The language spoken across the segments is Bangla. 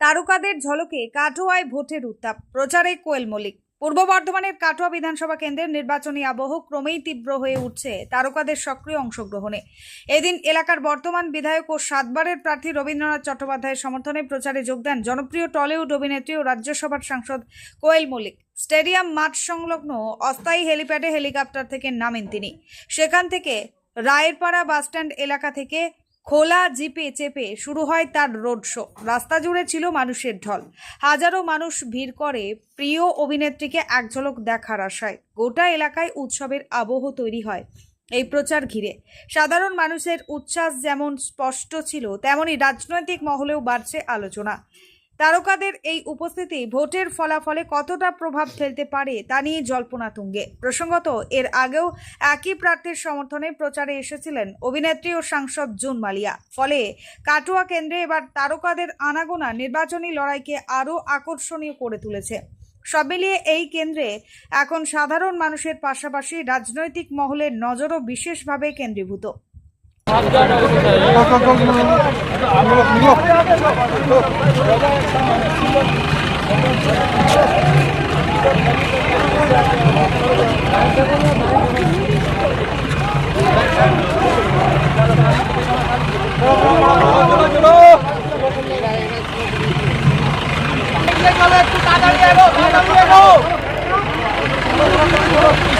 তারকাদের ঝলকে কাটোয়ায় ভোটের উত্তাপ, প্রচারে কোয়েল মল্লিক। পূর্ব বর্ধমানের কাটোয়া বিধানসভা কেন্দ্রের নির্বাচনী আবহ ক্রমেই তীব্র হয়ে উঠছে তারকাদের সক্রিয় অংশগ্রহণে। এদিন এলাকার বর্তমান বিধায়ক ও 7 বারের প্রার্থী রবীন্দ্রনাথ চট্টোপাধ্যায়ের সমর্থনে প্রচারে যোগ দেন জনপ্রিয় টলিউড অভিনেত্রী ও রাজ্যসভার সাংসদ কোয়েল মল্লিক। স্টেডিয়াম মাঠ সংলগ্ন অস্থায়ী হেলিপ্যাডে হেলিকপ্টার থেকে নামেন তিনি। সেখান থেকে রায়েরপাড়া বাসস্ট্যান্ড এলাকা থেকে খোলা জিপে চেপে শুরু হয় তার রোড শো। রাস্তা জুড়ে ছিল মানুষের ঢল। হাজারো মানুষ ভিড় করে প্রিয় অভিনেত্রীকে এক ঝলক দেখার আশায়। গোটা এলাকায় উৎসবের আবহ তৈরি হয় এই প্রচার ঘিরে। সাধারণ মানুষের উচ্ছ্বাস যেমন স্পষ্ট ছিল, তেমনি রাজনৈতিক মহলেও বাড়ছে আলোচনা। তারকাদের এই উপস্থিতি ভোটের ফলাফলে কতটা প্রভাব ফেলতে পারে তা নিয়ে জল্পনা তুঙ্গে। প্রসঙ্গত, এর আগেও একই প্রার্থীর সমর্থনে প্রচারে এসেছিলেন অভিনেত্রী ও সাংসদ জুন মালিয়া। ফলে কাটোয়া কেন্দ্রে এবার তারকাদের আনাগোনা নির্বাচনী লড়াইকে আরও আকর্ষণীয় করে তুলেছে। সব মিলিয়ে এই কেন্দ্রে এখন সাধারণ মানুষের পাশাপাশি রাজনৈতিক মহলের নজরও বিশেষভাবে কেন্দ্রীভূত।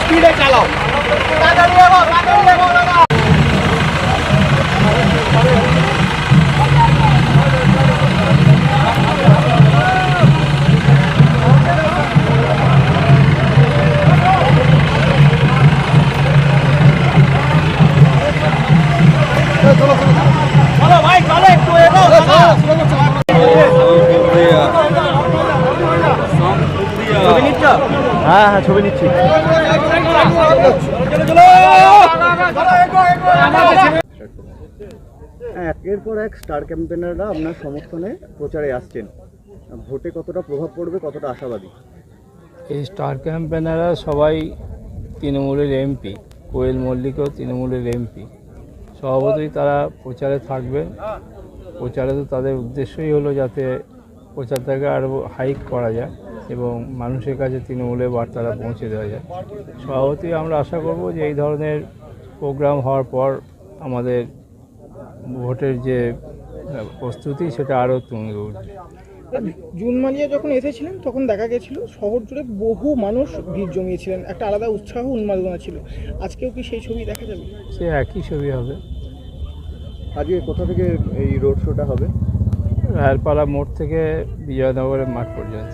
স্পিডে চালাও, তাড়াতাড়ি এগো, তাড়াতাড়ি এগো দাদা। চলো ভাই, চলো একটু এগো দাদা। ছবি নিচ্ছ? হ্যাঁ হ্যাঁ, ছবি নিচ্ছি। একের পর এক স্টার ক্যাম্পেনাররা আপনার সমর্থনে প্রচারে আসছেন, ভোটে কতটা প্রভাব পড়বে, কতটা আশাবাদী? এই স্টার ক্যাম্পেনাররা সবাই তৃণমূলের এমপি, কোয়েল মল্লিকও তৃণমূলের এমপি। স্বভাবতই তারা প্রচারে থাকবেন। প্রচারে তো তাদের উদ্দেশ্যই হলো যাতে প্রচারটাকে আরও হাইক করা যায় এবং মানুষের কাছে তৃণমূলের বার্তাটা পৌঁছে দেওয়া যায়। স্বভাবতই আমরা আশা করব যে এই ধরনের প্রোগ্রাম হওয়ার পর আমাদের ভোটের যে প্রস্তুতি সেটা আরও তুঙ্গে উঠবে। জুন মালিয়া যখন এসেছিলেন তখন দেখা গেছিল শহর জুড়ে বহু মানুষ ভিড় জমিয়েছিলেন, একটা আলাদা উৎসাহ উন্মাদনা ছিল। আজকেও কি সেই ছবি দেখা যাবে? সে একই ছবি হবে। আজকে কোথা থেকে এই রোড শোটা হবে? রায়েরপাড়া মোড় থেকে বিজয়নগরের মাঠ পর্যন্ত।